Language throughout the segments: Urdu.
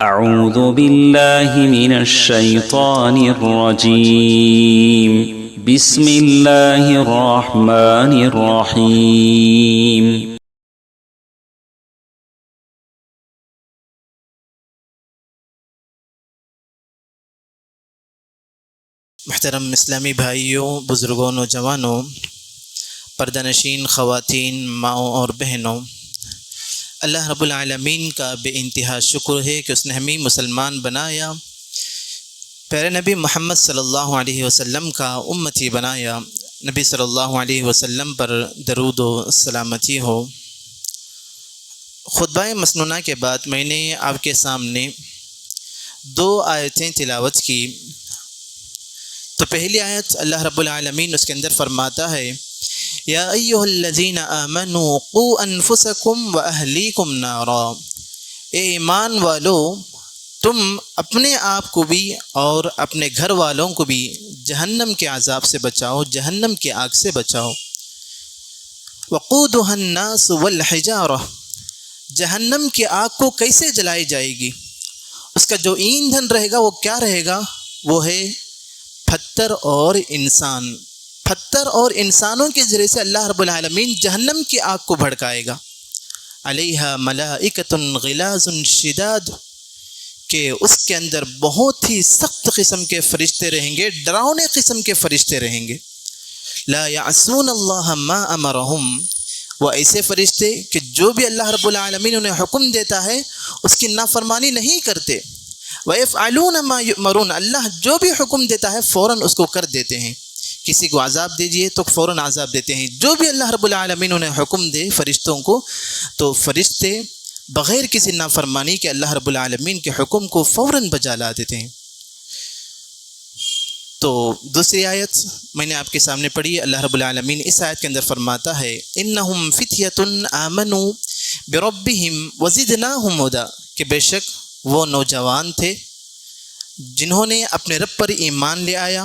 أعوذ بالله من الشيطان الرجيم بسم الله الرحمن الرحيم محترم اسلامی بھائیوں، بزرگوں، نوجوانوں، پردہ نشین خواتین، ماؤں اور بہنوں، اللہ رب العالمین کا بے انتہا شکر ہے کہ اس نے ہمیں مسلمان بنایا، پیارے نبی محمد صلی اللہ علیہ وسلم کا امتی بنایا۔ نبی صلی اللہ علیہ وسلم پر درود و سلامتی ہو۔ خطبہ مسنونہ کے بعد میں نے آپ کے سامنے 2 آیتیں تلاوت کی۔ تو پہلی آیت اللہ رب العالمین اس کے اندر فرماتا ہے، یا ایھا الذین آمنوا قوا انفسکم واہلیکم نارا، اے ایمان والو تم اپنے آپ کو بھی اور اپنے گھر والوں کو بھی جہنم کے عذاب سے بچاؤ، جہنم کی آگ سے بچاؤ۔ وقودھا الناس والحجارہ، جہنم کی آگ کو کیسے جلائی جائے گی؟ اس کا جو ایندھن رہے گا وہ کیا رہے گا؟ وہ ہے پتھر اور انسان۔ پتھر اور انسانوں کے ذریعے سے اللہ رب العالمین جہنم کی آگ کو بھڑکائے گا۔ علیہا ملائکۃ غلاظ شداد، کہ اس کے اندر بہت ہی سخت قسم کے فرشتے رہیں گے، ڈراؤنے قسم کے فرشتے رہیں گے۔ لا یعصون اللہ ما امرہم، وہ ایسے فرشتے کہ جو بھی اللہ رب العالمین انہیں حکم دیتا ہے اس کی نافرمانی نہیں کرتے۔ وَيَفْعَلُونَ مَا يُؤْمَرُونَ، اللہ جو بھی حکم دیتا ہے فوراً اس کو کر دیتے ہیں۔ کسی کو عذاب دیجئے تو فوراً عذاب دیتے ہیں۔ جو بھی اللہ رب العالمین انہیں حکم دے فرشتوں کو، تو فرشتے بغیر کسی نافرمانی کے اللہ رب العالمین کے حکم کو فوراً بجا لا دیتے ہیں۔ تو دوسری آیت میں نے آپ کے سامنے پڑھی۔ اللہ رب العالمین اس آیت کے اندر فرماتا ہے، اِنَّهُمْ فِتْيَةٌ آمَنُوا بِرَبِّهِمْ وَزِدْنَاهُمْ هُدًى، کہ بے شک وہ نوجوان تھے جنہوں نے اپنے رب پر ایمان لے آیا۔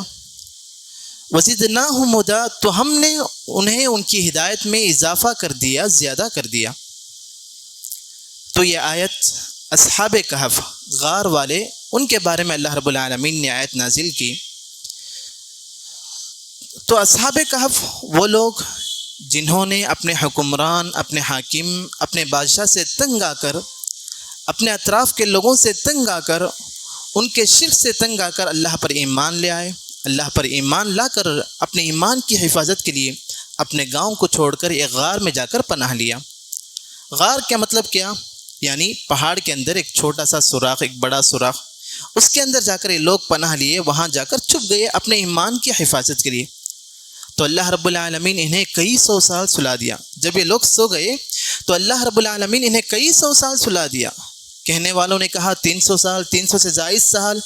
وَزِدْنَاهُمْ هُدًى، تو ہم نے انہیں ان کی ہدایت میں اضافہ کر دیا، زیادہ کر دیا۔ تو یہ آیت اصحاب کہف، غار والے، ان کے بارے میں اللہ رب العالمین نے آیت نازل کی۔ تو اصحاب کہف وہ لوگ جنہوں نے اپنے حکمران، اپنے حاکم، اپنے بادشاہ سے تنگ آ کر، اپنے اطراف کے لوگوں سے تنگ آ کر، ان کے شرک سے تنگ آ کر اللہ پر ایمان لے آئے۔ اللہ پر ایمان لا کر اپنے ایمان کی حفاظت کے لیے اپنے گاؤں کو چھوڑ کر ایک غار میں جا کر پناہ لیا۔ غار کا مطلب کیا؟ یعنی پہاڑ کے اندر ایک چھوٹا سا سوراخ، ایک بڑا سوراخ، اس کے اندر جا کر یہ لوگ پناہ لیے، وہاں جا کر چھپ گئے اپنے ایمان کی حفاظت کے لیے۔ تو اللہ رب العالمین انہیں کئی 100 سال سلا دیا۔ جب یہ لوگ سو گئے تو اللہ رب العالمین انہیں کئی 100 سال سلا دیا۔ کہنے والوں نے کہا 300 سال، 300 سے زائد سال،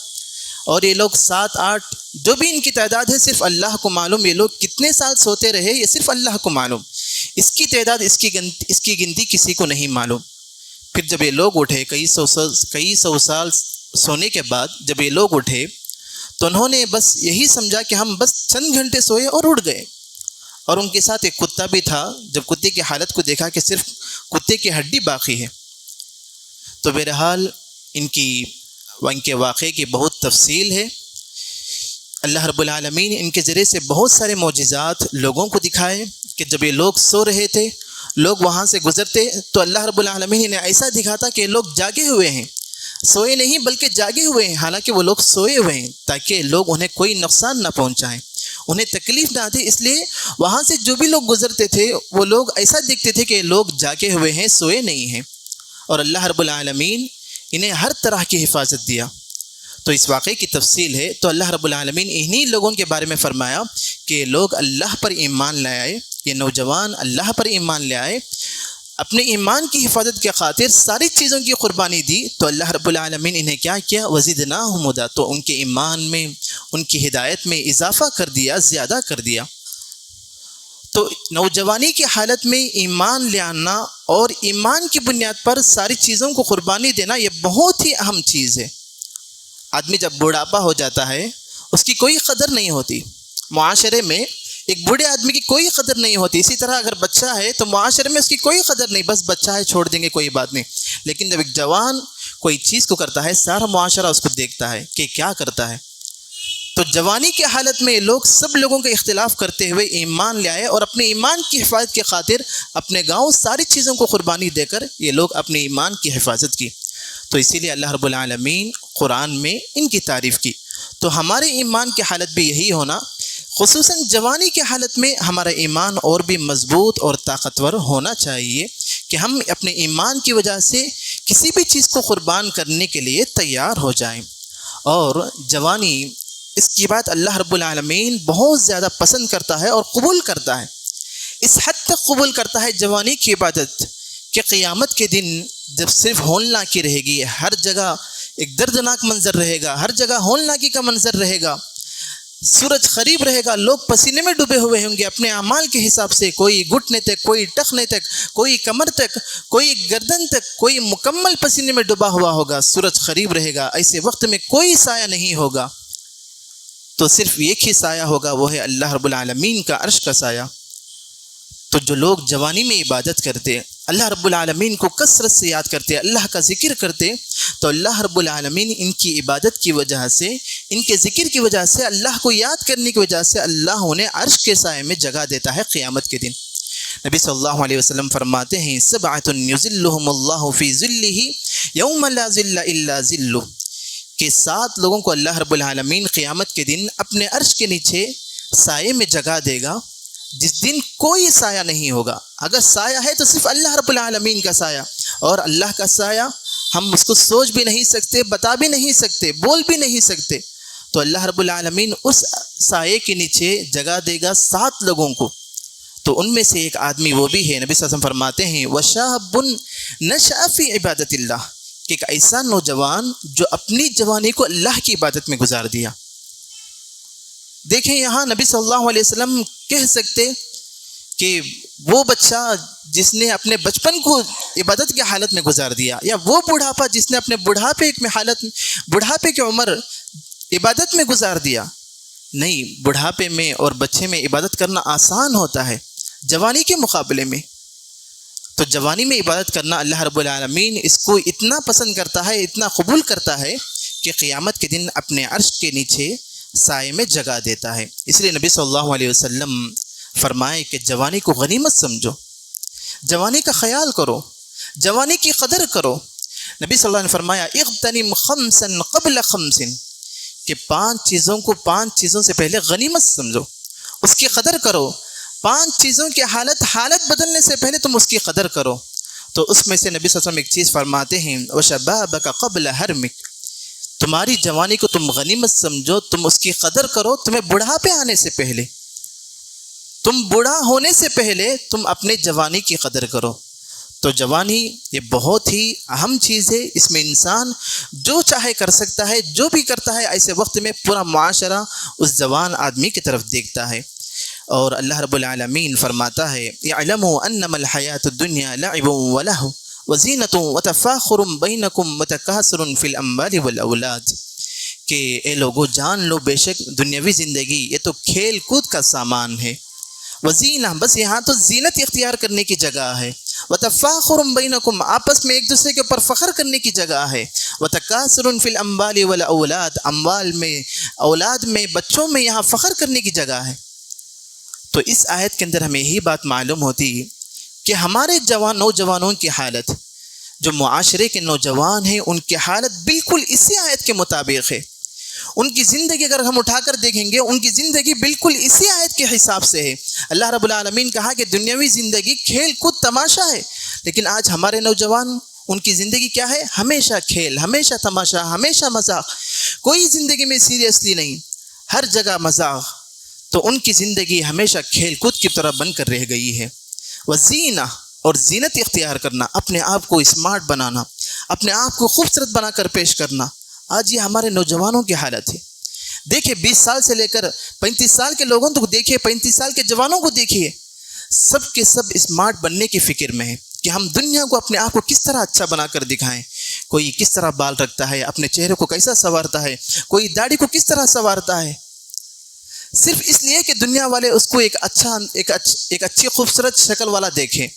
اور یہ لوگ 7، 8، جو بھی ان کی تعداد ہے صرف اللہ کو معلوم۔ یہ لوگ کتنے سال سوتے رہے یہ صرف اللہ کو معلوم، اس کی تعداد، اس کی گنتی کسی کو نہیں معلوم۔ پھر جب یہ لوگ اٹھے کئی سو سال سونے کے بعد، جب یہ لوگ اٹھے تو انہوں نے بس یہی سمجھا کہ ہم بس چند گھنٹے سوئے اور اٹھ گئے۔ اور ان کے ساتھ ایک کتا بھی تھا۔ جب کتے کی حالت کو دیکھا کہ صرف کتے کی ہڈی باقی ہے، تو بہرحال ان کے واقعے کی بہت تفصیل ہے۔ اللہ رب العالمین ان کے ذریعے سے بہت سارے معجزات لوگوں کو دکھائے کہ جب یہ لوگ سو رہے تھے، لوگ وہاں سے گزرتے تو اللہ رب العالمین انہیں ایسا دکھاتا کہ یہ لوگ جاگے ہوئے ہیں، سوئے نہیں بلکہ جاگے ہوئے ہیں، حالانکہ وہ لوگ سوئے ہوئے ہیں، تاکہ لوگ انہیں کوئی نقصان نہ پہنچائیں، انہیں تکلیف نہ دے۔ اس لیے وہاں سے جو بھی لوگ گزرتے تھے وہ لوگ ایسا دیکھتے تھے کہ لوگ جاگے ہوئے ہیں، سوئے نہیں ہیں، اور اللہ رب العالمین انہیں ہر طرح کی حفاظت دیا۔ تو اس واقعے کی تفصیل ہے۔ تو اللہ رب العالمین انہی لوگوں کے بارے میں فرمایا کہ لوگ اللہ پر ایمان لے آئے، یہ نوجوان اللہ پر ایمان لے آئے، اپنے ایمان کی حفاظت کے خاطر ساری چیزوں کی قربانی دی، تو اللہ رب العالمین انہیں کیا کیا؟ وزدناہم ہدی، تو ان کے ایمان میں، ان کی ہدایت میں اضافہ کر دیا، زیادہ کر دیا۔ تو نوجوانی کی حالت میں ایمان لے آنا اور ایمان کی بنیاد پر ساری چیزوں کو قربانی دینا، یہ بہت ہی اہم چیز ہے۔ آدمی جب بڑھاپا ہو جاتا ہے اس کی کوئی قدر نہیں ہوتی، معاشرے میں ایک بوڑھے آدمی کی کوئی قدر نہیں ہوتی۔ اسی طرح اگر بچہ ہے تو معاشرے میں اس کی کوئی قدر نہیں، بس بچہ ہے چھوڑ دیں گے کوئی بات نہیں۔ لیکن جب ایک جوان کوئی چیز کو کرتا ہے سارا معاشرہ اس کو دیکھتا ہے کہ کیا کرتا ہے. تو جوانی کی حالت میں لوگ سب لوگوں کا اختلاف کرتے ہوئے ایمان لے آئے اور اپنے ایمان کی حفاظت کی خاطر اپنے گاؤں ساری چیزوں کو قربانی دے کر یہ لوگ اپنے ایمان کی حفاظت کی. تو اسی لیے اللہ رب العالمین قرآن میں ان کی تعریف کی. تو ہمارے ایمان کی حالت بھی یہی ہونا، خصوصاً جوانی کی حالت میں ہمارا ایمان اور بھی مضبوط اور طاقتور ہونا چاہیے کہ ہم اپنے ایمان کی وجہ سے کسی بھی چیز کو قربان کرنے کے لیے تیار ہو جائیں. اور جوانی اس کی بات اللہ رب العالمین بہت زیادہ پسند کرتا ہے اور قبول کرتا ہے. اس حد تک قبول کرتا ہے جوانی کی عبادت کہ قیامت کے دن جب صرف ہولناکی رہے گی، ہر جگہ ایک دردناک منظر رہے گا، ہر جگہ ہولناکی کا منظر رہے گا، سورج قریب رہے گا، لوگ پسینے میں ڈوبے ہوئے ہوں گے اپنے اعمال کے حساب سے، کوئی گھٹنے تک، کوئی ٹخنے تک، کوئی کمر تک، کوئی گردن تک، کوئی مکمل پسینے میں ڈوبا ہوا ہوگا، سورج قریب رہے گا. ایسے وقت میں کوئی سایہ نہیں ہوگا، تو صرف ایک ہی سایہ ہوگا، وہ ہے اللہ رب العالمین کا عرش کا سایہ. تو جو لوگ جوانی میں عبادت کرتے، اللہ رب العالمین کو کثرت سے یاد کرتے، اللہ کا ذکر کرتے، تو اللہ رب العالمین ان کی عبادت کی وجہ سے، ان کے ذکر کی وجہ سے، اللہ کو یاد کرنے کی وجہ سے اللہ انہیں عرش کے سائے میں جگہ دیتا ہے قیامت کے دن. نبی صلی اللہ علیہ وسلم فرماتے ہیں سبعۃ یظلھم اللہ فی ظلہ یوم لا ظل الا ظلہ، کہ 7 لوگوں کو اللہ رب العالمین قیامت کے دن اپنے عرش کے نیچے سائے میں جگہ دے گا جس دن کوئی سایہ نہیں ہوگا. اگر سایہ ہے تو صرف اللہ رب العالمین کا سایہ، اور اللہ کا سایہ ہم اس کو سوچ بھی نہیں سکتے، بتا بھی نہیں سکتے، بول بھی نہیں سکتے. تو اللہ رب العالمین اس سائے کے نیچے جگہ دے گا 7 لوگوں کو. تو ان میں سے ایک آدمی وہ بھی ہے، نبی صلی اللہ علیہ وسلم فرماتے ہیں وَشَابٌ نَشَأَ فِي عِبَادَةِ اللَّهِ، کہ ایک ایسا نوجوان جو اپنی جوانی کو اللہ کی عبادت میں گزار دیا. دیکھیں یہاں نبی صلی اللہ علیہ وسلم کہہ سکتے کہ وہ بچہ جس نے اپنے بچپن کو عبادت کی حالت میں گزار دیا، یا وہ بڑھاپا جس نے اپنے بڑھاپے کی عمر عبادت میں گزار دیا. نہیں، بڑھاپے میں اور بچے میں عبادت کرنا آسان ہوتا ہے جوانی کے مقابلے میں. تو جوانی میں عبادت کرنا اللہ رب العالمین اس کو اتنا پسند کرتا ہے، اتنا قبول کرتا ہے کہ قیامت کے دن اپنے عرش کے نیچے سائے میں جگہ دیتا ہے. اس لیے نبی صلی اللہ علیہ وسلم فرمائے کہ جوانی کو غنیمت سمجھو، جوانی کا خیال کرو، جوانی کی قدر کرو. نبی صلی اللہ علیہ وسلم نے فرمایا اغتنم خمسا قبل خمس، کہ 5 چیزوں کو 5 چیزوں سے پہلے غنیمت سمجھو، اس کی قدر کرو. 5 چیزوں کی حالت بدلنے سے پہلے تم اس کی قدر کرو. تو اس میں سے نبی صلی اللہ علیہ وسلم ایک چیز فرماتے ہیں وَشَبَابَكَ قَبْلَ حَرْمِكَ، تمہاری جوانی کو تم غنیمت سمجھو، تم اس کی قدر کرو. تمہیں بڑھاپے آنے سے پہلے، تم بوڑھا ہونے سے پہلے تم اپنے جوانی کی قدر کرو. تو جوانی یہ بہت ہی اہم چیز ہے، اس میں انسان جو چاہے کر سکتا ہے، جو بھی کرتا ہے ایسے وقت میں پورا معاشرہ اس جوان آدمی کی طرف دیکھتا ہے. اور اللہ رب العالمین فرماتا ہے اعلموا انما الحیات الدنیا لعب ولہو وزینۃ وتفاخر بینکم وتکاثر فی الاموال والاولاد، کہ اے لوگو جان لو بے شک دنیاوی زندگی یہ تو کھیل کود کا سامان ہے. وزینہ، بس یہاں تو زینت اختیار کرنے کی جگہ ہے. وتفاخر بینکم، آپس میں ایک دوسرے کے اوپر فخر کرنے کی جگہ ہے. وتکاثر فی الاموال والاولاد، اموال میں، اولاد میں، بچوں میں یہاں فخر کرنے کی جگہ ہے. تو اس آیت کے اندر ہمیں یہی بات معلوم ہوتی کہ ہمارے نوجوانوں کی حالت، جو معاشرے کے نوجوان ہیں ان کی حالت بالکل اسی آیت کے مطابق ہے. ان کی زندگی اگر ہم اٹھا کر دیکھیں گے، ان کی زندگی بالکل اسی آیت کے حساب سے ہے. اللہ رب العالمین کہا کہ دنیاوی زندگی کھیل کود تماشا ہے، لیکن آج ہمارے نوجوان ان کی زندگی کیا ہے؟ ہمیشہ کھیل، ہمیشہ تماشا، ہمیشہ مذاق، کوئی زندگی میں سیریسلی نہیں، ہر جگہ مذاق. تو ان کی زندگی ہمیشہ کھیل کود کی طرح بن کر رہ گئی ہے. وزینہ، اور زینت اختیار کرنا، اپنے آپ کو اسمارٹ بنانا، اپنے آپ کو خوبصورت بنا کر پیش کرنا، آج یہ ہمارے نوجوانوں کی حالت ہے. دیکھیں 20 سال سے لے کر 35 سال کے لوگوں کو دیکھیے، 35 سال کے جوانوں کو دیکھیے، سب کے سب اسمارٹ بننے کی فکر میں ہیں کہ ہم دنیا کو، اپنے آپ کو کس طرح اچھا بنا کر دکھائیں. کوئی کس طرح بال رکھتا ہے، اپنے چہرے کو کیسا سنوارتا ہے، کوئی داڑھی کو کس طرح سنوارتا ہے، صرف اس لیے کہ دنیا والے اس کو ایک اچھی خوبصورت شکل والا دیکھیں.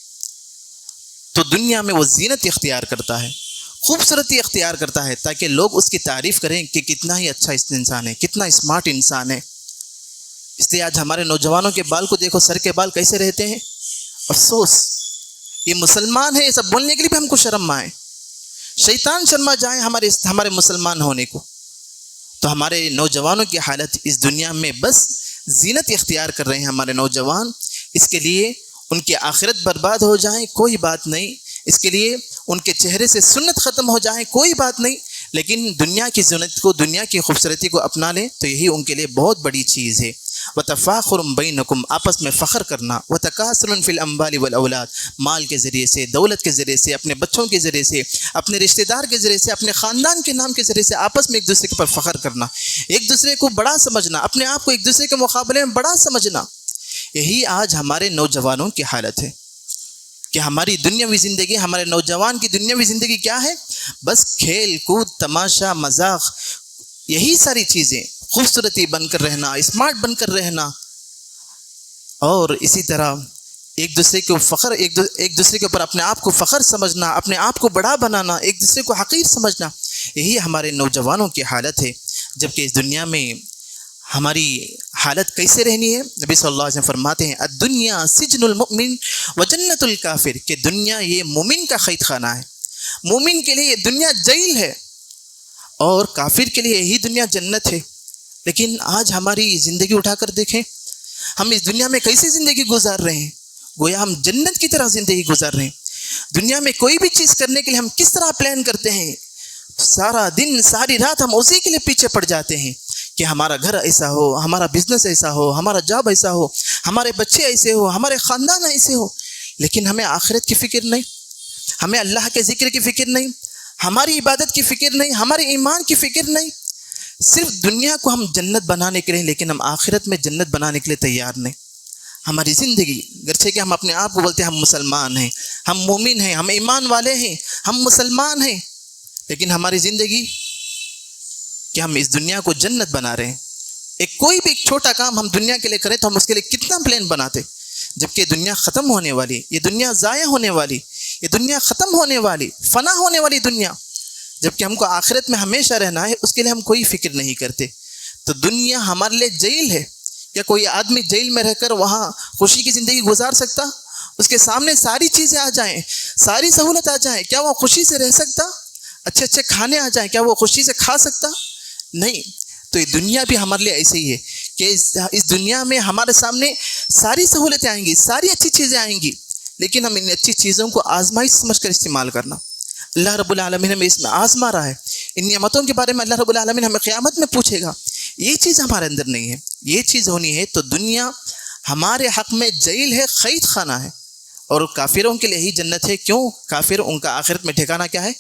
تو دنیا میں وہ زینت اختیار کرتا ہے، خوبصورتی اختیار کرتا ہے تاکہ لوگ اس کی تعریف کریں کہ کتنا ہی اچھا انسان ہے، کتنا اسمارٹ انسان ہے۔ اس لیے آج ہمارے نوجوانوں کے بال کو دیکھو، سر کے بال کیسے رہتے ہیں۔ افسوس، یہ مسلمان ہے، یہ سب بولنے کے لیے بھی ہم کو شرم آئے، شیطان شرما جائے ہمارے مسلمان ہونے کو۔ تو ہمارے نوجوانوں کی حالت اس دنیا میں بس زینت اختیار کر رہے ہیں ہمارے نوجوان، اس کے لیے ان کی آخرت برباد ہو جائیں کوئی بات نہیں، اس کے لیے ان کے چہرے سے سنت ختم ہو جائیں کوئی بات نہیں، لیکن دنیا کی زینت کو، دنیا کی خوبصورتی کو اپنا لیں تو یہی ان کے لیے بہت بڑی چیز ہے۔ وَتَفَاخُرٌ بَيْنَكُمْ، آپس میں فخر کرنا، وَتَكَاثُرٌ فِي الْأَمْوَالِ وَالْأَوْلَادِ، مال کے ذریعے سے، دولت کے ذریعے سے، اپنے بچوں کے ذریعے سے، اپنے رشتہ دار کے ذریعے سے، اپنے خاندان کے نام کے ذریعے سے آپس میں ایک دوسرے کے پر فخر کرنا، ایک دوسرے کو بڑا سمجھنا، اپنے آپ کو ایک دوسرے کے مقابلے میں بڑا سمجھنا۔ یہی آج ہمارے نوجوانوں کی حالت ہے کہ ہماری دنیاوی زندگی، ہمارے نوجوان کی دنیاوی زندگی کیا ہے؟ بس کھیل کود، تماشا، مذاق، یہی ساری چیزیں، خوبصورتی بن کر رہنا، اسمارٹ بن کر رہنا، اور اسی طرح ایک دوسرے کو فخر، ایک دوسرے کے اوپر اپنے آپ کو فخر سمجھنا، اپنے آپ کو بڑا بنانا، ایک دوسرے کو حقیر سمجھنا، یہی ہمارے نوجوانوں کی حالت ہے۔ جبکہ اس دنیا میں ہماری حالت کیسے رہنی ہے؟ نبی صلی اللہ علیہ وسلم فرماتے ہیں الدنیا سجن المؤمن وجنت الکافر، کہ دنیا یہ مومن کا قید خانہ ہے، مومن کے لیے یہ دنیا جیل ہے اور کافر کے لیے یہی دنیا جنت ہے۔ لیکن آج ہماری زندگی اٹھا کر دیکھیں، ہم اس دنیا میں کیسے زندگی گزار رہے ہیں؟ گویا ہم جنت کی طرح زندگی گزار رہے ہیں۔ دنیا میں کوئی بھی چیز کرنے کے لیے ہم کس طرح پلان کرتے ہیں، سارا دن ساری رات ہم اسی کے لیے پیچھے پڑ جاتے ہیں کہ ہمارا گھر ایسا ہو، ہمارا بزنس ایسا ہو، ہمارا جاب ایسا ہو، ہمارے بچے ایسے ہو، ہمارے خاندان ایسے ہو، لیکن ہمیں آخرت کی فکر نہیں، ہمیں اللہ کے ذکر کی فکر نہیں، ہماری عبادت کی فکر نہیں، ہمارے ایمان کی فکر نہیں۔ صرف دنیا کو ہم جنت بنانے کے لیے، لیکن ہم آخرت میں جنت بنانے کے لیے تیار نہیں۔ ہماری زندگی، گرچہ کہ ہم اپنے آپ کو بولتے ہیں ہم مسلمان ہیں، ہم مومن ہیں، ہم ایمان والے ہیں، ہم مسلمان ہیں، لیکن ہماری زندگی کہ ہم اس دنیا کو جنت بنا رہے ہیں۔ کوئی بھی چھوٹا کام ہم دنیا کے لیے کریں تو ہم اس کے لیے کتنا پلان بناتے، جبکہ دنیا ختم ہونے والی، یہ دنیا ضائع ہونے والی، یہ دنیا ختم ہونے والی، فنا ہونے والی دنیا، جبکہ ہم کو آخرت میں ہمیشہ رہنا ہے، اس کے لیے ہم کوئی فکر نہیں کرتے۔ تو دنیا ہمارے لیے جیل ہے۔ کیا کوئی آدمی جیل میں رہ کر وہاں خوشی کی زندگی گزار سکتا؟ اس کے سامنے ساری چیزیں آ جائیں، ساری سہولت آ جائیں، کیا وہ خوشی سے رہ سکتا؟ اچھے اچھے کھانے آ جائیں، کیا وہ خوشی سے کھا سکتا؟ نہیں۔ تو یہ دنیا بھی ہمارے لیے ایسے ہی ہے کہ اس دنیا میں ہمارے سامنے ساری سہولتیں آئیں گی، ساری اچھی چیزیں آئیں گی، لیکن ہم ان اچھی چیزوں کو آزمائش سمجھ کر استعمال کرنا۔ اللہ رب العالمین ہمیں اس میں آزما رہا ہے، ان نعمتوں کے بارے میں اللہ رب العالمین ہمیں قیامت میں پوچھے گا۔ یہ چیز ہمارے اندر نہیں ہے، یہ چیز ہونی ہے تو دنیا ہمارے حق میں جیل ہے، قید خانہ ہے، اور کافروں کے لیے ہی جنت ہے۔ کیوں؟ کافر ان کا آخرت میں ٹھکانہ کیا ہے؟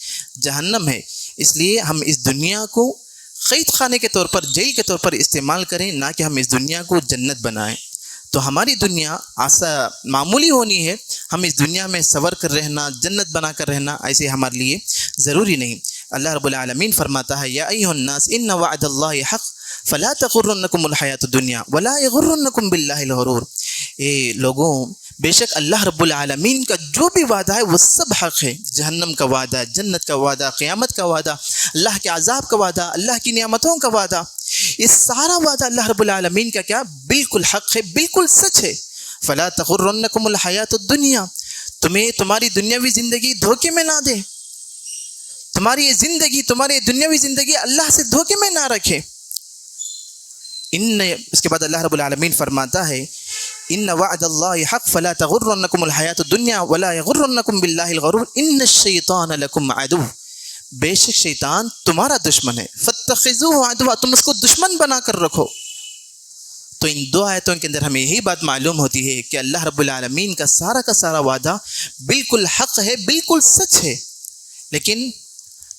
جہنم ہے۔ اس لیے ہم اس دنیا کو قید خانے کے طور پر، جیل کے طور پر استعمال کریں، نہ کہ ہم اس دنیا کو جنت بنائیں۔ تو ہماری دنیا معمولی ہونی ہے، ہم اس دنیا میں سور کر رہنا، جنت بنا کر رہنا ایسے ہمارے لیے ضروری نہیں۔ اللہ رب العالمین فرماتا ہے یا ایھا الناس ان وعد اللہ حق فلا تغرنکم الحیاۃ الدنیا ولا یغرنکم باللہ الغرور۔ اے لوگوں، بے شک اللہ رب العالمین کا جو بھی وعدہ ہے وہ سب حق ہے۔ جہنم کا وعدہ، جنت کا وعدہ، قیامت کا وعدہ، اللہ کے عذاب کا وعدہ، اللہ کی نعمتوں کا وعدہ، یہ سارا وعدہ اللہ رب العالمین کا کیا؟ بالکل حق ہے، بالکل سچ ہے۔ فلا تغرنکم الحیاۃ الدنیا، تمہیں تمہاری دنیاوی زندگی دھوکے میں نہ دے، تمہاری یہ زندگی، تمہاری دنیاوی زندگی اللہ سے دھوکے میں نہ رکھے۔ اس کے بعد اللہ رب العالمین فرماتا ہے ان وعد اللہ حق فلا تغرنکم الحیاۃ الدنیا ولا یغرنکم باللہ الغرور ان الشیطان لکم عدو، بے شک شیطان تمہارا دشمن ہے، فاتخذوہ عدوا، تم اس کو دشمن بنا کر رکھو۔ تو ان دو آیتوں کے اندر ہمیں یہی بات معلوم ہوتی ہے کہ اللہ رب العالمین کا سارا وعدہ بالکل حق ہے، بالکل سچ ہے، لیکن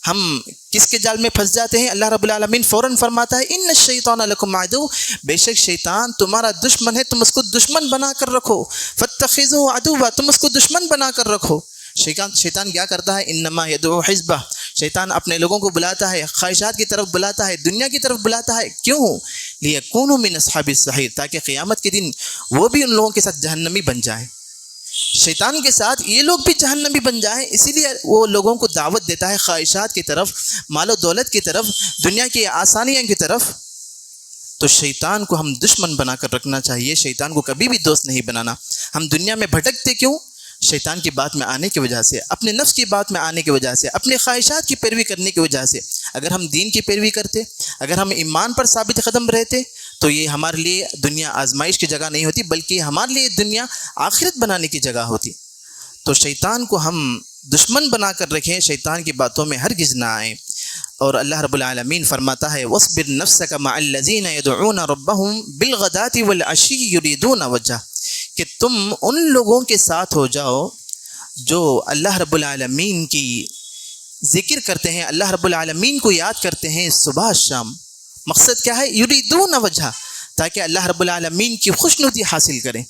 ہم کس کے جال میں پھنس جاتے ہیں؟ اللہ رب العالمین فوراً فرماتا ہے ان الشیطان لکم عدو، بے شک شیطان تمہارا دشمن ہے، تم اس کو دشمن بنا کر رکھو، فاتخذوہ عدوا، تم اس کو دشمن بنا کر رکھو۔ شیطان کیا کرتا ہے؟ انما یدعو حزبہ، شیطان اپنے لوگوں کو بلاتا ہے، خواہشات کی طرف بلاتا ہے، دنیا کی طرف بلاتا ہے۔ کیوں؟ لیکونوا من اصحاب السعیر، تاکہ قیامت کے دن وہ بھی ان لوگوں کے ساتھ جہنمی بن جائیں۔ شیطان کے ساتھ یہ لوگ بھی جہنمی بن جائیں، اسی لیے وہ لوگوں کو دعوت دیتا ہے خواہشات کی طرف، مال و دولت کی طرف، دنیا کی آسانیاں کی طرف۔ تو شیطان کو ہم دشمن بنا کر رکھنا چاہیے، شیطان کو کبھی بھی دوست نہیں بنانا۔ ہم دنیا میں بھٹکتے کیوں؟ شیطان کی بات میں آنے کی وجہ سے، اپنے نفس کی بات میں آنے کی وجہ سے، اپنے خواہشات کی پیروی کرنے کی وجہ سے۔ اگر ہم دین کی پیروی کرتے، اگر ہم ایمان پر ثابت قدم رہتے، تو یہ ہمارے لیے دنیا آزمائش کی جگہ نہیں ہوتی، بلکہ ہمارے لیے دنیا آخرت بنانے کی جگہ ہوتی۔ تو شیطان کو ہم دشمن بنا کر رکھیں، شیطان کی باتوں میں ہرگز نہ آئیں۔ اور اللہ رب العالمین فرماتا ہے وَاصْبِرْ نَفْسَكَ مَعَ الَّذِينَ يَدْعُونَ رَبَّهُمْ بِالْغَدَاةِ وَالْعَشِيِّ يُرِيدُونَ وَجْهَهُ، کہ تم ان لوگوں کے ساتھ ہو جاؤ جو اللہ رب العالمین کی ذکر کرتے ہیں، اللہ رب العالمین کو یاد کرتے ہیں صبح شام۔ مقصد کیا ہے؟ یریدون وجہ، تاکہ اللہ رب العالمین کی خوشنودی حاصل کریں۔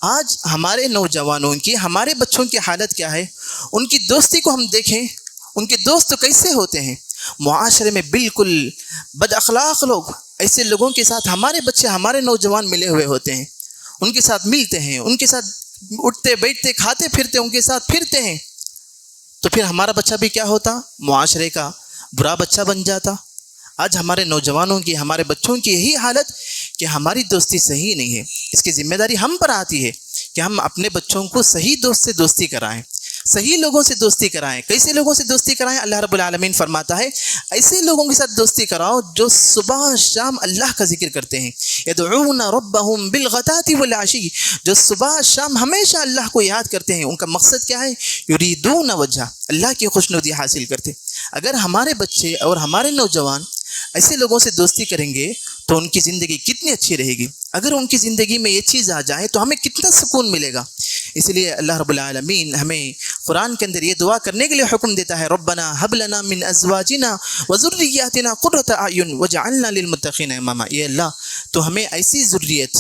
آج ہمارے نوجوانوں کی، ہمارے بچوں کی حالت کیا ہے؟ ان کی دوستی کو ہم دیکھیں، ان کے دوست کیسے ہوتے ہیں؟ معاشرے میں بالکل بد اخلاق لوگ، ایسے لوگوں کے ساتھ ہمارے بچے، ہمارے نوجوان ملے ہوئے ہوتے ہیں، ان کے ساتھ ملتے ہیں، ان کے ساتھ اٹھتے بیٹھتے کھاتے پھرتے، ان کے ساتھ پھرتے ہیں۔ تو پھر ہمارا بچہ بھی کیا ہوتا؟ معاشرے کا برا بچہ بن جاتا۔ آج ہمارے نوجوانوں کی، ہمارے بچوں کی یہی حالت کہ ہماری دوستی صحیح نہیں ہے۔ اس کی ذمہ داری ہم پر آتی ہے کہ ہم اپنے بچوں کو صحیح دوست سے دوستی کرائیں، صحیح لوگوں سے دوستی کرائیں۔ کیسے لوگوں سے دوستی کرائیں؟ اللہ رب العالمین فرماتا ہے ایسے لوگوں کے ساتھ دوستی کراؤ جو صبح شام اللہ کا ذکر کرتے ہیں، یدعون ربهم بالغداة والعشی، جو صبح شام ہمیشہ اللہ کو یاد کرتے ہیں۔ ان کا مقصد کیا ہے؟ یریدون وجہ، اللہ کی خوشنودی حاصل کرتے۔ اگر ہمارے بچے اور ہمارے نوجوان ایسے لوگوں سے دوستی کریں گے تو ان کی زندگی کتنی اچھی رہے گی۔ اگر ان کی زندگی میں یہ چیز آ جائے تو ہمیں کتنا سکون ملے گا۔ اس لیے اللہ رب العالمین ہمیں قرآن کے اندر یہ دعا کرنے کے لیے حکم دیتا ہے ربنا ہب لنا من ازواجنا وذریاتنا قرۃ اعین واجعلنا للمتقین اماما۔ یہ اللہ تو ہمیں ایسی ذریت،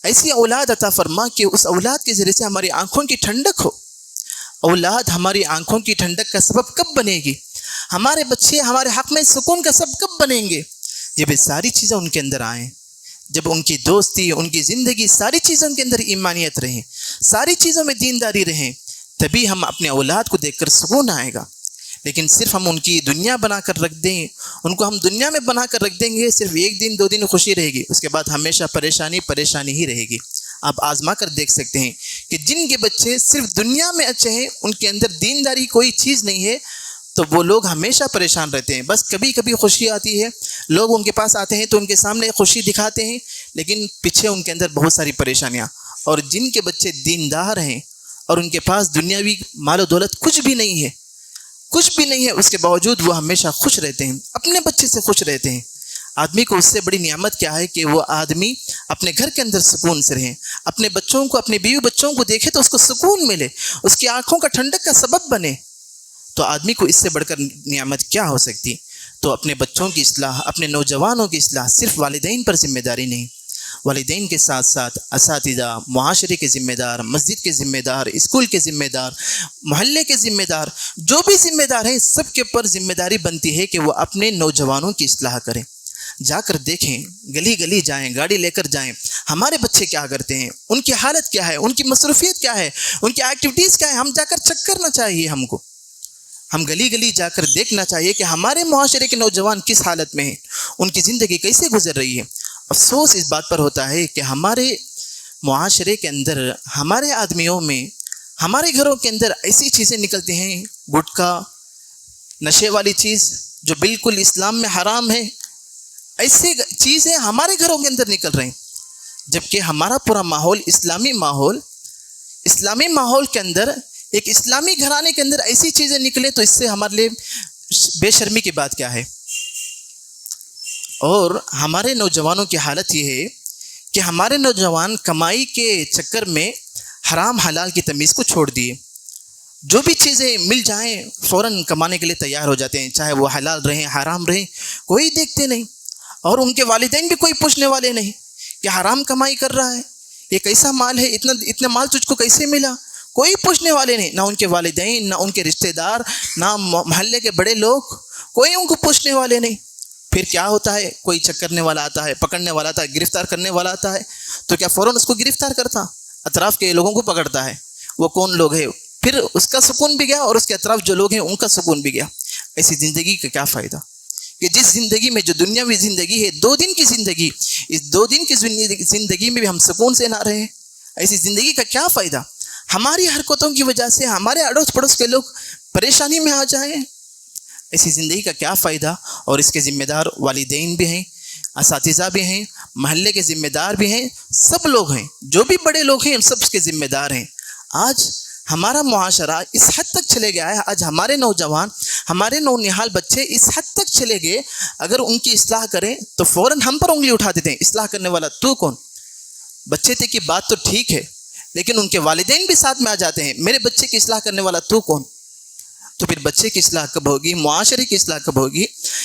ایسی اولاد عطا فرما کہ اس اولاد کے ذریعے سے ہماری آنکھوں کی ٹھنڈک ہو۔ اولاد ہماری آنکھوں کی ٹھنڈک کا سبب کب بنے گی؟ ہمارے بچے ہمارے حق میں سکون کا سبب کب بنیں گے؟ جب یہ ساری چیزیں ان کے اندر آئیں، جب ان کی دوستی، ان کی زندگی، ساری چیزوں کے اندر ایمانیت رہیں، ساری چیزوں میں دینداری رہیں، تبھی ہم اپنے اولاد کو دیکھ کر سکون آئے گا۔ لیکن صرف ہم ان کی دنیا بنا کر رکھ دیں، ان کو ہم دنیا میں بنا کر رکھ دیں گے، صرف ایک دن دو دن خوشی رہے گی، اس کے بعد ہمیشہ پریشانی ہی رہے گی۔ آپ آزما کر دیکھ سکتے ہیں کہ جن کے بچے صرف دنیا میں اچھے ہیں، ان کے اندر دینداری کوئی چیز نہیں ہے، تو وہ لوگ ہمیشہ پریشان رہتے ہیں۔ بس کبھی کبھی خوشی آتی ہے، لوگ ان کے پاس آتے ہیں تو ان کے سامنے خوشی دکھاتے ہیں، لیکن پیچھے ان کے اندر بہت ساری پریشانیاں۔ اور جن کے بچے دیندار ہیں اور ان کے پاس دنیاوی مال و دولت کچھ بھی نہیں ہے، اس کے باوجود وہ ہمیشہ خوش رہتے ہیں، اپنے بچے سے خوش رہتے ہیں۔ آدمی کو اس سے بڑی نعمت کیا ہے کہ وہ آدمی اپنے گھر کے اندر سکون سے رہیں، اپنے بچوں کو، اپنے بیوی بچوں کو دیکھے تو اس کو سکون ملے، اس کی آنکھوں کا ٹھنڈک کا سبب بنے۔ تو آدمی کو اس سے بڑھ کر نعمت کیا ہو سکتی؟ تو اپنے بچوں کی اصلاح، اپنے نوجوانوں کی اصلاح صرف والدین پر ذمہ داری نہیں، والدین کے ساتھ ساتھ اساتذہ، معاشرے کے ذمہ دار، مسجد کے ذمہ دار، اسکول کے ذمہ دار، محلے کے ذمہ دار، جو بھی ذمہ دار ہیں، سب کے اوپر ذمہ داری بنتی ہے کہ وہ اپنے نوجوانوں کی اصلاح کریں۔ جا کر دیکھیں، گلی گلی جائیں، گاڑی لے کر جائیں، ہمارے بچے کیا کرتے ہیں، ان کی حالت کیا ہے، ان کی مصروفیت کیا ہے، ان کی ایکٹیویٹیز کیا ہے۔ ہم جا کر چیک کرنا چاہیے، ہم گلی گلی جا کر دیکھنا چاہیے کہ ہمارے معاشرے کے نوجوان کس حالت میں ہیں، ان کی زندگی کیسے گزر رہی ہے۔ افسوس اس بات پر ہوتا ہے کہ ہمارے معاشرے کے اندر، ہمارے آدمیوں میں، ہمارے گھروں کے اندر ایسی چیزیں نکلتی ہیں، گٹکا، نشے والی چیز جو بالکل اسلام میں حرام ہے، ایسے چیزیں ہمارے گھروں کے اندر نکل رہے ہیں، جبکہ ہمارا پورا ماحول اسلامی ماحول کے اندر، ایک اسلامی گھرانے کے اندر ایسی چیزیں نکلے تو اس سے ہمارے لیے بے شرمی کی بات کیا ہے۔ اور ہمارے نوجوانوں کی حالت یہ ہے کہ ہمارے نوجوان کمائی کے چکر میں حرام حلال کی تمیز کو چھوڑ دیے، جو بھی چیزیں مل جائیں فوراً کمانے کے لیے تیار ہو جاتے ہیں، چاہے وہ حلال رہیں حرام رہیں، کوئی دیکھتے نہیں، اور ان کے والدین بھی کوئی پوچھنے والے نہیں کہ حرام کمائی کر رہا ہے، یہ کیسا مال ہے، اتنا مال تجھ کو کیسے ملا، کوئی پوچھنے والے نہیں، نہ ان کے والدین، نہ ان کے رشتہ دار، نہ محلے کے بڑے لوگ، کوئی ان کو پوچھنے والے نہیں۔ پھر کیا ہوتا ہے، کوئی چیک کرنے والا آتا ہے، پکڑنے والا آتا ہے، گرفتار کرنے والا آتا ہے، تو کیا فوراً اس کو گرفتار کرتا؟ اطراف کے لوگوں کو پکڑتا ہے، وہ کون لوگ ہیں، پھر اس کا سکون بھی گیا اور اس کے اطراف جو لوگ ہیں ان کا سکون بھی گیا۔ ایسی زندگی کا کیا فائدہ کہ جس زندگی میں جو دنیاوی زندگی ہے 2 دن کی زندگی، اس 2 دن کی زندگی میں بھی ہم سکون سے نہ رہیں، ایسی زندگی کا کیا فائدہ؟ ہماری حرکتوں کی وجہ سے ہمارے اڑوس پڑوس کے لوگ پریشانی میں آ جائیں، ایسی زندگی کا کیا فائدہ؟ اور اس کے ذمہ دار والدین بھی ہیں، اساتذہ بھی ہیں، محلے کے ذمہ دار بھی ہیں، سب لوگ ہیں، جو بھی بڑے لوگ ہیں ہم سب اس کے ذمہ دار ہیں۔ آج ہمارا معاشرہ اس حد تک چلے گیا ہے، آج ہمارے نوجوان، ہمارے نونہال بچے اس حد تک چلے گئے، اگر ان کی اصلاح کریں تو فوراً ہم پر انگلی اٹھا دیتے ہیں، اصلاح کرنے والا تو کون؟ بچے تھے کہ بات تو ٹھیک ہے، لیکن ان کے والدین بھی ساتھ میں آ جاتے ہیں، میرے بچے کی اصلاح کرنے والا تو کون؟ تو پھر بچے کی اصلاح کب ہوگی؟ معاشرے کی اصلاح کب ہوگی؟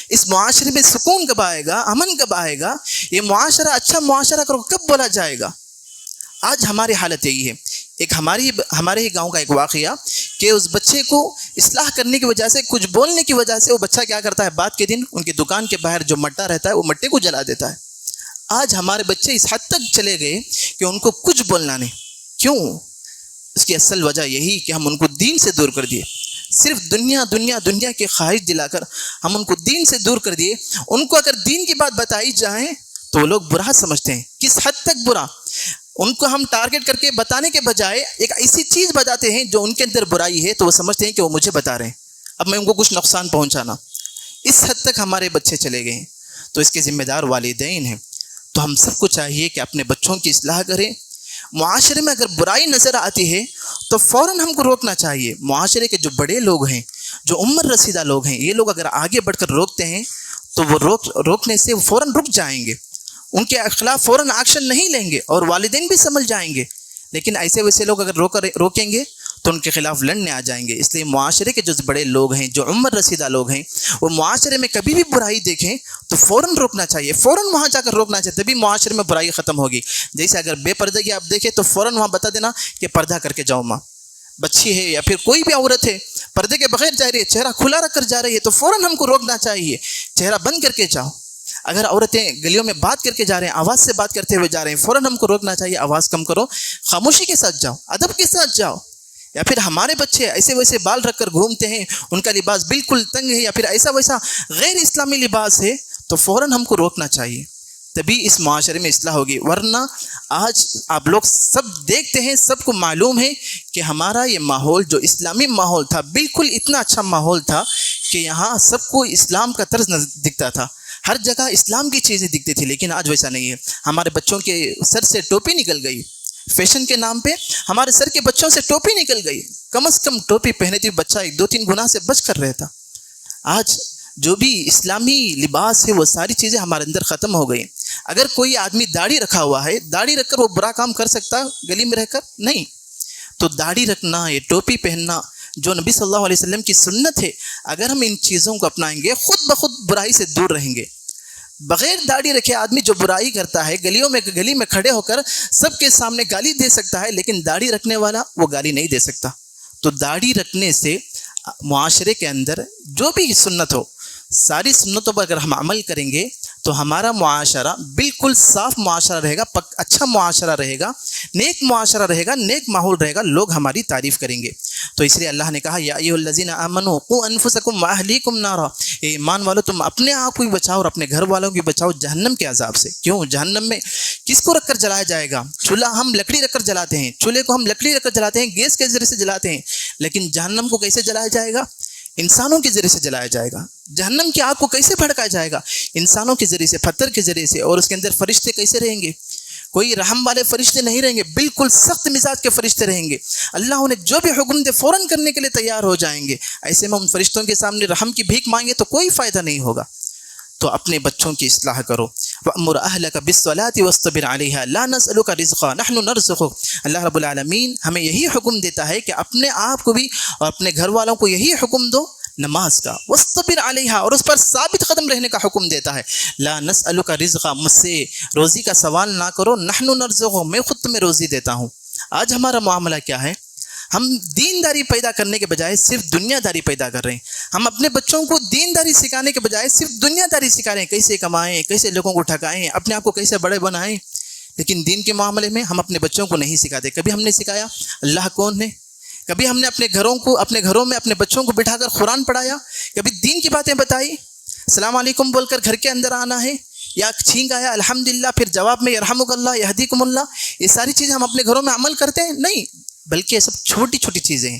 اس معاشرے میں سکون کب آئے گا؟ امن کب آئے گا؟ یہ معاشرہ اچھا معاشرہ کرو کب بولا جائے گا؟ آج ہماری حالت یہی ہے۔ ایک ہمارے ہی گاؤں کا ایک واقعہ کہ اس بچے کو اصلاح کرنے کی وجہ سے، کچھ بولنے کی وجہ سے، وہ بچہ کیا کرتا ہے، بات کے دن ان کی دکان کے باہر جو مٹا رہتا ہے وہ مٹے کو جلا دیتا ہے۔ آج ہمارے بچے اس حد تک چلے گئے کہ ان کو کچھ بولنا نہیں۔ کیوں؟ اس کی اصل وجہ یہی کہ ہم ان کو دین سے دور کر دیے، صرف دنیا کی خواہش دلا کر ہم ان کو دین سے دور کر دیے۔ ان کو اگر دین کی بات بتائی جائے تو وہ لوگ برا سمجھتے ہیں۔ کس حد تک برا؟ ان کو ہم ٹارگٹ کر کے بتانے کے بجائے ایک ایسی چیز بتاتے ہیں جو ان کے اندر برائی ہے، تو وہ سمجھتے ہیں کہ وہ مجھے بتا رہے ہیں، اب میں ان کو کچھ نقصان پہنچانا۔ اس حد تک ہمارے بچے چلے گئے ہیں، تو اس کے ذمہ دار والدین ہیں۔ تو ہم سب کو چاہیے کہ اپنے بچوں کی اصلاح کریں۔ معاشرے میں اگر برائی نظر آتی ہے تو فوراً ہم کو روکنا چاہیے۔ معاشرے کے جو بڑے لوگ ہیں، جو عمر رسیدہ لوگ ہیں، یہ لوگ اگر آگے بڑھ کر روکتے ہیں تو وہ روکنے سے فوراً رک جائیں گے، ان کے خلاف فوراً ایکشن نہیں لیں گے، اور والدین بھی سمجھ جائیں گے۔ لیکن ایسے ویسے لوگ اگر روکیں گے تو ان کے خلاف لڑنے آ جائیں گے۔ اس لیے معاشرے کے جو بڑے لوگ ہیں، جو عمر رسیدہ لوگ ہیں، وہ معاشرے میں کبھی بھی برائی دیکھیں تو فوراً روکنا چاہیے، فوراً وہاں جا کر روکنا چاہیے، تبھی معاشرے میں برائی ختم ہوگی۔ جیسے اگر بے پردگی آپ دیکھیں تو فوراً وہاں بتا دینا کہ پردہ کر کے جاؤ، ماں بچی ہے یا پھر کوئی بھی عورت ہے پردے کے بغیر جا رہی ہے، چہرہ کھلا رکھ کر جا رہی ہے، تو فوراً ہم کو روکنا چاہیے، چہرہ بند کر کے جاؤ۔ اگر عورتیں گلیوں میں بات کر کے جا رہے ہیں، آواز سے بات کرتے ہوئے جا رہے ہیں، فوراً ہم کو روکنا چاہیے، آواز کم کرو، خاموشی کے ساتھ جاؤ، ادب کے ساتھ جاؤ۔ یا پھر ہمارے بچے ایسے ویسے بال رکھ کر گھومتے ہیں، ان کا لباس بالکل تنگ ہے یا پھر ایسا ویسا غیر اسلامی لباس ہے، تو فوراً ہم کو روکنا چاہیے، تبھی اس معاشرے میں اصلاح ہوگی۔ ورنہ آج آپ لوگ سب دیکھتے ہیں، سب کو معلوم ہے کہ ہمارا یہ ماحول جو اسلامی ماحول تھا، بالکل اتنا اچھا ماحول تھا کہ یہاں سب کو اسلام کا طرز دکھتا تھا، ہر جگہ اسلام کی چیزیں دکھتی تھی۔ لیکن آج ویسا نہیں ہے، ہمارے بچوں کے سر سے ٹوپی نکل گئی، فیشن کے نام پہ ہمارے سر کے بچوں سے ٹوپی نکل گئی۔ کم از کم ٹوپی پہنے تھی بچہ 2-3 گناہ سے بچ کر رہتا۔ آج جو بھی اسلامی لباس ہے وہ ساری چیزیں ہمارے اندر ختم ہو گئی۔ اگر کوئی آدمی داڑھی رکھا ہوا ہے، داڑھی رکھ کر وہ برا کام کر سکتا گلی میں رہ کر؟ نہیں۔ تو داڑھی رکھنا، یہ ٹوپی پہننا جو نبی صلی اللہ علیہ وسلم کی سنت ہے، اگر ہم ان چیزوں کو اپنائیں گے خود بخود برائی سے دور رہیں گے۔ بغیر داڑھی رکھے آدمی جو برائی کرتا ہے، گلی میں کھڑے ہو کر سب کے سامنے گالی دے سکتا ہے، لیکن داڑھی رکھنے والا وہ گالی نہیں دے سکتا۔ تو داڑھی رکھنے سے معاشرے کے اندر جو بھی سنت ہو، ساری سنتوں پر اگر ہم عمل کریں گے تو ہمارا معاشرہ بالکل صاف معاشرہ رہے گا، اچھا معاشرہ رہے گا، نیک معاشرہ رہے گا، نیک ماحول رہے گا، لوگ ہماری تعریف کریں گے۔ تو اس لیے اللہ نے کہا یا ایھا الذین آمنوا قوا انفسکم واہلیکم نارا، اے ایمان والو تم اپنے آپ کو بھی بچاؤ اور اپنے گھر والوں کو بھی بچاؤ جہنم کے عذاب سے۔ کیوں؟ جہنم میں کس کو رکھ کر جلایا جائے گا؟ چولہا ہم لکڑی رکھ کر جلاتے ہیں، چولہے کو ہم لکڑی رکھ کر جلاتے ہیں، گیس کے ذریعے سے جلاتے ہیں، لیکن جہنم کو کیسے جلایا جائے گا؟ انسانوں کے ذریعے سے جلایا جائے گا۔ جہنم کی آگ کو کیسے بھڑکایا جائے گا؟ انسانوں کے ذریعے سے، پتھر کے ذریعے سے۔ اور اس کے اندر فرشتے کیسے رہیں گے؟ کوئی رحم والے فرشتے نہیں رہیں گے، بالکل سخت مزاج کے فرشتے رہیں گے۔ اللہ انہیں جو بھی حکم دے فوراً کرنے کے لیے تیار ہو جائیں گے۔ ایسے میں ان فرشتوں کے سامنے رحم کی بھیک مانگے تو کوئی فائدہ نہیں ہوگا۔ تو اپنے بچوں کی اصلاح کرو۔ وَأْمُرْ أَهْلَكَ بِالصَّلَاةِ وَاصْطَبِرْ عَلَيْهَا لَا نَسْأَلُكَ رِزْقًا نَحْنُ نَرْزُقُكَ۔ اللہ رب العالمین ہمیں یہی حکم دیتا ہے کہ اپنے آپ کو بھی اور اپنے گھر والوں کو یہی حکم دو نماز کا، وَاصْطَبِرْ عَلَيْهَا، اور اس پر ثابت قدم رہنے کا حکم دیتا ہے۔ لَا نَسْأَلُكَ رِزْقًا، مجھ سے روزی کا سوال نہ کرو، نحن نرزقک، میں خود تمہیں روزی دیتا ہوں۔ آج ہمارا معاملہ کیا ہے؟ ہم دینداری پیدا کرنے کے بجائے صرف دنیا داری پیدا کر رہے ہیں۔ ہم اپنے بچوں کو دینداری سکھانے کے بجائے صرف دنیا داری سکھا رہے ہیں، کیسے کمائیں، کیسے لوگوں کو ٹھکائیں، اپنے آپ کو کیسے بڑے بنائیں، لیکن دین کے معاملے میں ہم اپنے بچوں کو نہیں سکھاتے۔ کبھی ہم نے سکھایا اللہ کون ہے، کبھی ہم نے اپنے گھروں میں اپنے بچوں کو بٹھا کر قرآن پڑھایا؟ کبھی دین کی باتیں بتائی؟ السلام علیکم بول کر گھر کے اندر آنا ہے، یا چھینک آیا الحمدللہ، پھر جواب میں یرحمک اللہ یہدیکم اللہ، یہ ساری چیزیں ہم اپنے گھروں میں عمل کرتے ہیں؟ نہیں، بلکہ یہ سب چھوٹی چھوٹی چیزیں ہیں.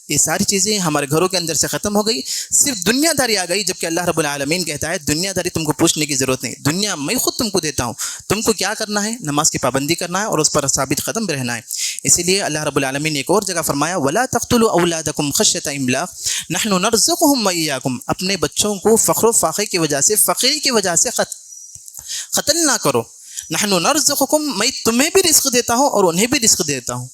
یہ ساری چیزیں ہمارے گھروں کے اندر سے ختم ہو گئی، صرف دنیا داری آ گئی. جبکہ اللہ رب العالمین کہتا ہے دنیا داری تم کو پوچھنے کی ضرورت نہیں، دنیا میں خود تم کو دیتا ہوں. تم کو کیا کرنا ہے؟ نماز کی پابندی کرنا ہے اور اس پر ثابت قدم رہنا ہے. اسی لیے اللہ رب العالمین نے ایک اور جگہ فرمایا وَلَا تَقْتُلُوا أَوْلَادَكُمْ خَشْيَةَ إِمْلَاقٍ نَحْنُ نَرْزُقُهُمْ وَإِيَّاكُمْ. اپنے بچوں کو فخر و فاخر کی وجہ سے، فقیری کی وجہ سے قتل نہ کرو. نحن نرزقکم، میں تمہیں بھی رزق دیتا ہوں اور انہیں بھی رزق دیتا ہوں.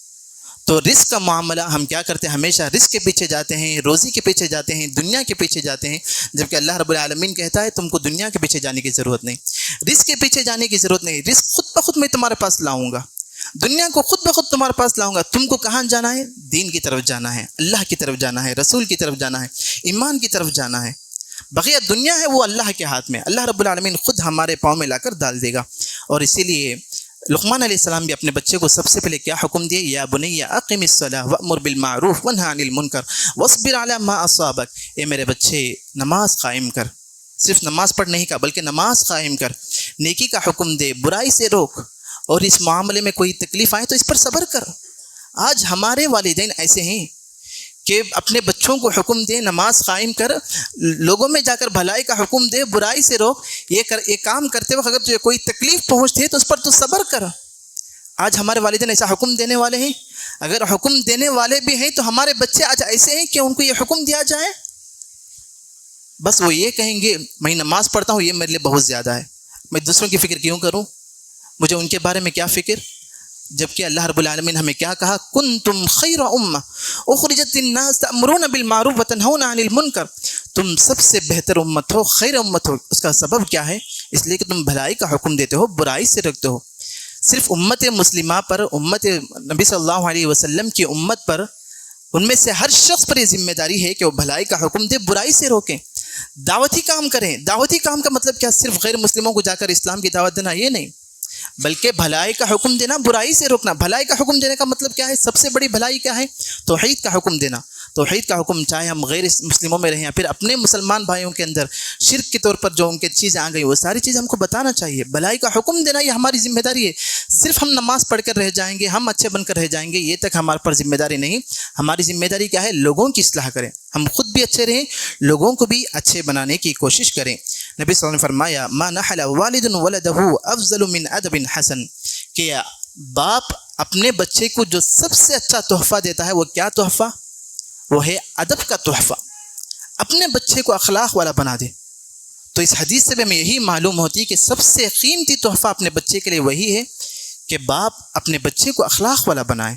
تو رزق کا معاملہ ہم کیا کرتے ہیں؟ ہمیشہ رزق کے پیچھے جاتے ہیں، روزی کے پیچھے جاتے ہیں، دنیا کے پیچھے جاتے ہیں. جبکہ اللہ رب العالمین کہتا ہے تم کو دنیا کے پیچھے جانے کی ضرورت نہیں، رزق کے پیچھے جانے کی ضرورت نہیں. رزق خود بخود میں تمہارے پاس لاؤں گا، دنیا کو خود بخود تمہارے پاس لاؤں گا. تم کو کہاں جانا ہے؟ دین کی طرف جانا ہے، اللہ کی طرف جانا ہے، رسول کی طرف جانا ہے، ایمان کی طرف جانا ہے. بقیہ دنیا ہے وہ اللہ کے ہاتھ میں، اللہ رب العالمین خود ہمارے پاؤں میں لا کر ڈال دے گا. اور اسی لیے لقمان علیہ السلام بھی اپنے بچے کو سب سے پہلے کیا حکم دیے؟ یا بنی اقم الصلاۃ وامر بالمعروف وانہی عن المنکر واصبر علی ما اصابک. اے میرے بچے نماز قائم کر. صرف نماز پڑھ نہیں کہا بلکہ نماز قائم کر، نیکی کا حکم دے، برائی سے روک، اور اس معاملے میں کوئی تکلیف آئے تو اس پر صبر کر. آج ہمارے والدین ایسے ہیں کہ اپنے بچوں کو حکم دے نماز قائم کر، لوگوں میں جا کر بھلائی کا حکم دے، برائی سے روک، یہ کام کرتے وقت اگر تجھے کوئی تکلیف پہنچتی ہے تو اس پر تو صبر کر. آج ہمارے والدین ایسا حکم دینے والے ہیں. اگر حکم دینے والے بھی ہیں تو ہمارے بچے آج ایسے ہیں کہ ان کو یہ حکم دیا جائے بس وہ یہ کہیں گے میں نماز پڑھتا ہوں، یہ میرے لیے بہت زیادہ ہے، میں دوسروں کی فکر کیوں کروں، مجھے ان کے بارے میں کیا فکر. جبکہ اللہ رب العالمین ہمیں کیا کہا؟ کنتم خیر امہ اخرجت للناس تأمرون بالمعروف وتنہون عن المنکر. تم سب سے بہتر امت ہو، خیر امت ہو. اس کا سبب کیا ہے؟ اس لیے کہ تم بھلائی کا حکم دیتے ہو، برائی سے رکھتے ہو. صرف امت مسلمہ پر، امت نبی صلی اللہ علیہ وسلم کی امت پر، ان میں سے ہر شخص پر یہ ذمہ داری ہے کہ وہ بھلائی کا حکم دے، برائی سے روکیں، دعوتی کام کریں. دعوتی کام کا مطلب کیا؟ صرف غیر مسلموں کو جا کر اسلام کی دعوت دینا، یہ نہیں، بلکہ بھلائی کا حکم دینا، برائی سے روکنا. بھلائی کا حکم دینے کا مطلب کیا ہے؟ سب سے بڑی بھلائی کیا ہے؟ توحید کا حکم دینا. توحید کا حکم چاہے ہم غیر مسلموں میں رہیں یا پھر اپنے مسلمان بھائیوں کے اندر شرک کے طور پر جو ان کے چیزیں آ گئی وہ ساری چیزیں ہم کو بتانا چاہیے. بھلائی کا حکم دینا یہ ہماری ذمہ داری ہے. صرف ہم نماز پڑھ کر رہ جائیں گے، ہم اچھے بن کر رہ جائیں گے، یہ تک ہمارے پر ذمہ داری نہیں. ہماری ذمہ داری کیا ہے؟ لوگوں کی اصلاح کریں، ہم خود بھی اچھے رہیں، لوگوں کو بھی اچھے بنانے کی کوشش کریں. نبی صلی اللہ علیہ وسلم نے فرمایا ما نحل والد ولدہ افضل من ادب حسن، کہ باپ اپنے بچے کو جو سب سے اچھا تحفہ دیتا ہے وہ کیا تحفہ؟ وہ ہے ادب کا تحفہ. اپنے بچے کو اخلاق والا بنا دے. تو اس حدیث سے بھی ہمیں یہی معلوم ہوتی ہے کہ سب سے قیمتی تحفہ اپنے بچے کے لیے وہی ہے کہ باپ اپنے بچے کو اخلاق والا بنائے.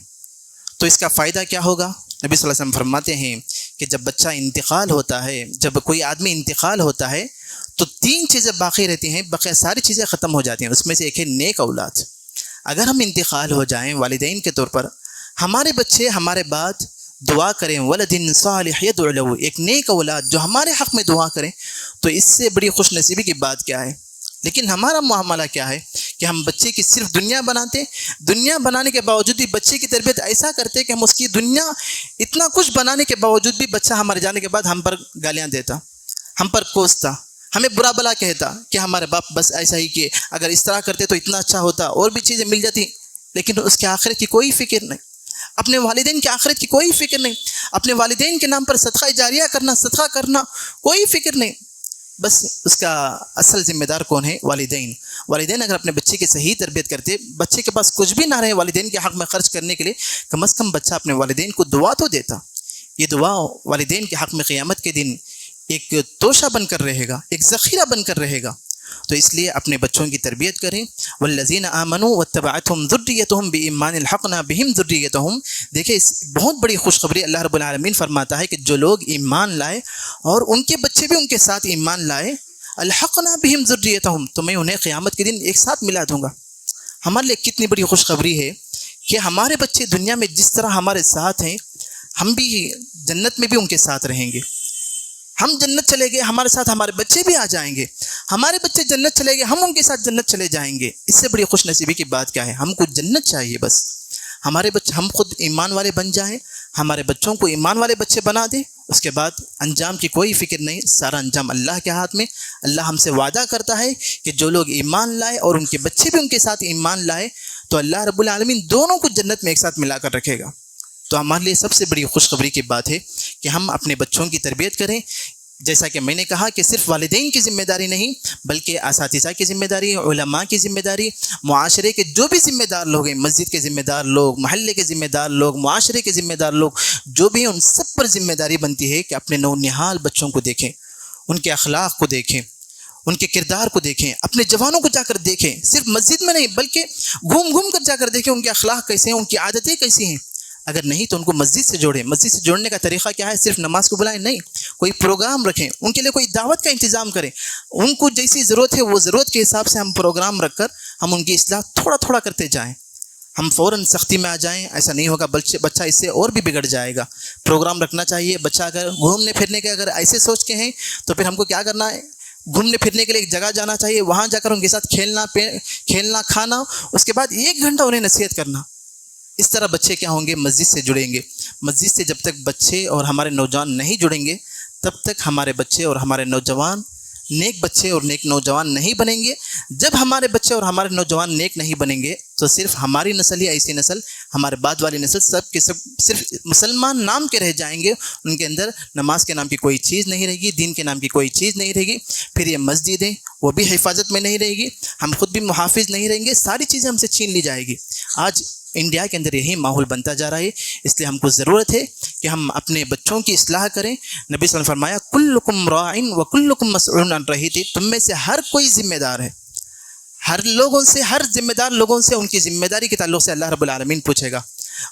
تو اس کا فائدہ کیا ہوگا؟ نبی صلی اللہ علیہ وسلم فرماتے ہیں کہ جب بچہ انتقال ہوتا ہے، جب کوئی آدمی انتقال ہوتا ہے تو 3 چیزیں باقی رہتی ہیں، بقیہ ساری چیزیں ختم ہو جاتی ہیں. اس میں سے ایک ہے نیک اولاد. اگر ہم انتقال ہو جائیں والدین کے طور پر، ہمارے بچے ہمارے بعد دعا کریں ولد صالح يدعو له، ایک نیک اولاد جو ہمارے حق میں دعا کریں، تو اس سے بڑی خوش نصیبی کی بات کیا ہے؟ لیکن ہمارا معاملہ کیا ہے کہ ہم بچے کی صرف دنیا بناتے، دنیا بنانے کے باوجود بھی بچے کی تربیت ایسا کرتے کہ ہم اس کی دنیا اتنا کچھ بنانے کے باوجود بھی بچہ ہمارے جانے کے بعد ہم پر گالیاں دیتا، ہم پر کوستا، ہمیں برا بلا کہتا کہ ہمارے باپ بس ایسا ہی کہ اگر اس طرح کرتے تو اتنا اچھا ہوتا، اور بھی چیزیں مل جاتی. لیکن اس کے آخرت کی کوئی فکر نہیں، اپنے والدین کی آخرت کی کوئی فکر نہیں، اپنے والدین کے نام پر صدقہ جاریہ کرنا، صدقہ کرنا، کوئی فکر نہیں. بس اس کا اصل ذمہ دار کون ہے؟ والدین. والدین اگر اپنے بچے کی صحیح تربیت کرتے، بچے کے پاس کچھ بھی نہ رہے والدین کے حق میں خرچ کرنے کے لیے، کم از کم بچہ اپنے والدین کو دعا تو دیتا. یہ دعا والدین کے حق میں قیامت کے دن ایک توشہ بن کر رہے گا، ایک ذخیرہ بن کر رہے گا. تو اس لیے اپنے بچوں کی تربیت کریں. والذین آمنوا واتبعتهم ذریتهم بإیمان الحقنا بهم ذریتهم. دیکھیں اس بہت بڑی خوشخبری اللہ رب العالمین فرماتا ہے کہ جو لوگ ایمان لائے اور ان کے بچے بھی ان کے ساتھ ایمان لائے، الحقنا بهم ذریتهم، تو میں انہیں قیامت کے دن ایک ساتھ ملا دوں گا. ہمارے لیے کتنی بڑی خوشخبری ہے کہ ہمارے بچے دنیا میں جس طرح ہمارے ساتھ ہیں، ہم بھی جنت میں بھی ان کے ساتھ رہیں گے. ہم جنت چلے گئے، ہمارے ساتھ ہمارے بچے بھی آ جائیں گے. ہمارے بچے جنت چلے گئے، ہم ان کے ساتھ جنت چلے جائیں گے. اس سے بڑی خوش نصیبی کی بات کیا ہے؟ ہم کو جنت چاہیے. بس ہمارے بچے، ہم خود ایمان والے بن جائیں، ہمارے بچوں کو ایمان والے بچے بنا دے، اس کے بعد انجام کی کوئی فکر نہیں، سارا انجام اللہ کے ہاتھ میں۔ اللہ ہم سے وعدہ کرتا ہے کہ جو لوگ ایمان لائے اور ان کے بچے بھی ان کے ساتھ ایمان لائے تو اللہ رب العالمین دونوں کو جنت میں ایک ساتھ ملا کر رکھے گا۔ تو ہمارے لیے سب سے بڑی خوشخبری کی بات ہے کہ ہم اپنے بچوں کی تربیت کریں۔ جیسا کہ میں نے کہا کہ صرف والدین کی ذمہ داری نہیں بلکہ اساتذہ کی ذمہ داری، علماء کی ذمہ داری، معاشرے کے جو بھی ذمہ دار لوگ ہیں، مسجد کے ذمہ دار لوگ، محلے کے ذمہ دار لوگ، معاشرے کے ذمہ دار لوگ جو بھی ہیں، ان سب پر ذمہ داری بنتی ہے کہ اپنے نونہال بچوں کو دیکھیں، ان کے اخلاق کو دیکھیں، ان کے کردار کو دیکھیں، اپنے جوانوں کو جا کر دیکھیں، صرف مسجد میں نہیں بلکہ گھوم گھوم کر جا کر دیکھیں ان کے اخلاق کیسے ہیں، ان کی عادتیں کیسی ہیں۔ اگر نہیں تو ان کو مسجد سے جوڑیں۔ مسجد سے جوڑنے کا طریقہ کیا ہے؟ صرف نماز کو بلائیں نہیں، کوئی پروگرام رکھیں، ان کے لیے کوئی دعوت کا انتظام کریں، ان کو جیسی ضرورت ہے وہ ضرورت کے حساب سے ہم پروگرام رکھ کر ہم ان کی اصلاح تھوڑا تھوڑا کرتے جائیں۔ ہم فوراً سختی میں آ جائیں ایسا نہیں ہوگا، بچہ اس سے اور بھی بگڑ جائے گا۔ پروگرام رکھنا چاہیے۔ بچہ اگر گھومنے پھرنے کے اگر ایسے سوچ کے ہیں تو پھر ہم کو کیا کرنا ہے؟ گھومنے پھرنے کے لیے ایک جگہ جانا چاہیے، وہاں جا کر ان کے ساتھ کھیلنا کھانا، اس کے بعد 1 گھنٹہ انہیں نصیحت کرنا۔ اس طرح بچے کیا ہوں گے؟ مسجد سے جڑیں گے۔ مسجد سے جب تک بچے اور ہمارے نوجوان نہیں جڑیں گے تب تک ہمارے بچے اور ہمارے نوجوان نیک بچے اور نیک نوجوان نہیں بنیں گے۔ جب ہمارے بچے اور ہمارے نوجوان نیک نہیں بنیں گے تو صرف ہماری نسل ہی ایسی نسل، ہمارے بعد والی نسل سب کے سب صرف مسلمان نام کے رہ جائیں گے، ان کے اندر نماز کے نام کی کوئی چیز نہیں رہے گی، دین کے نام کی کوئی چیز نہیں رہے گی۔ پھر یہ مسجدیں وہ بھی حفاظت میں نہیں رہے گی، ہم خود بھی محافظ نہیں رہیں گے، ساری چیزیں ہم سے چھین لی جائے گی۔ آج انڈیا کے اندر یہی ماحول بنتا جا رہا ہے، اس لیے ہم کو ضرورت ہے کہ ہم اپنے بچوں کی اصلاح کریں۔ نبی صلی اللہ علیہ وسلم نے فرمایا کلکم راعٍ وکلکم مسئول عن رعیتہ، تم میں سے ہر کوئی ذمہ دار ہے، ہر ذمہ دار لوگوں سے ان کی ذمہ داری کے تعلق سے اللہ رب العالمین پوچھے گا۔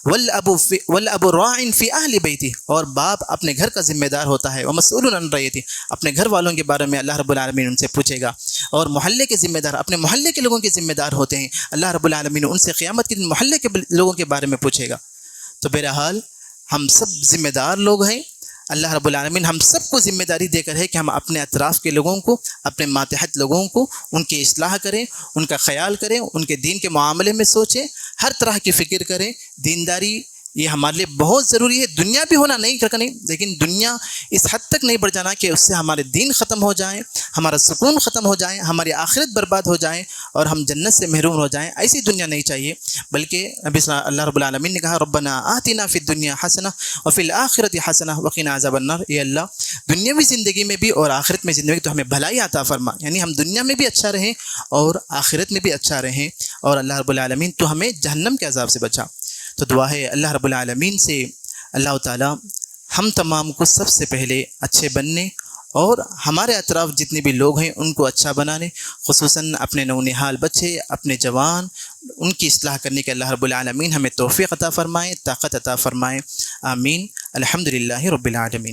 والاب راع فی اہل بیتہ، اور باپ اپنے گھر کا ذمہ دار ہوتا ہے، ومسئول عن رعیتہ، اپنے گھر والوں کے بارے میں اللہ رب العالمین ان سے پوچھے گا۔ اور محلے کے ذمہ دار اپنے محلے کے لوگوں کے ذمہ دار ہوتے ہیں، اللہ رب العالمین ان سے قیامت کے دن محلے کے لوگوں کے بارے میں پوچھے گا۔ تو بہرحال ہم سب ذمہ دار لوگ ہیں۔ اللہ رب العالمین ہم سب کو ذمہ داری دے کر ہے کہ ہم اپنے اطراف کے لوگوں کو، اپنے ماتحت لوگوں کو ان کی اصلاح کریں، ان کا خیال کریں، ان کے دین کے معاملے میں سوچیں، ہر طرح کی فکر کریں۔ دینداری یہ ہمارے لیے بہت ضروری ہے۔ دنیا بھی ہونا نہیں کرنا نہیں، لیکن دنیا اس حد تک نہیں بڑھ جانا کہ اس سے ہمارے دین ختم ہو جائیں، ہمارا سکون ختم ہو جائیں، ہماری آخرت برباد ہو جائیں اور ہم جنت سے محروم ہو جائیں۔ ایسی دنیا نہیں چاہیے، بلکہ اللہ رب العالمین نے کہا ربنا آتنا فی الدنیا حسنہ وفی الآخرۃ حسنہ وقنا عذاب النار۔ اے اللہ دنیاوی زندگی میں بھی اور آخرت میں زندگی تو ہمیں بھلائی عطا فرما، یعنی ہم دنیا میں بھی اچھا رہیں اور آخرت میں بھی اچھا رہیں، اور اللہ رب العالمین تو ہمیں جہنم کے عذاب سے بچا۔ تو دعا ہے اللہ رب العالمین سے اللہ تعالیٰ ہم تمام کو سب سے پہلے اچھے بننے اور ہمارے اطراف جتنے بھی لوگ ہیں ان کو اچھا بنانے، خصوصاً اپنے نونہال بچے، اپنے جوان، ان کی اصلاح کرنے کے اللہ رب العالمین ہمیں توفیق عطا فرمائے، طاقت عطا فرمائے۔ آمین۔ الحمدللہ رب العالمین۔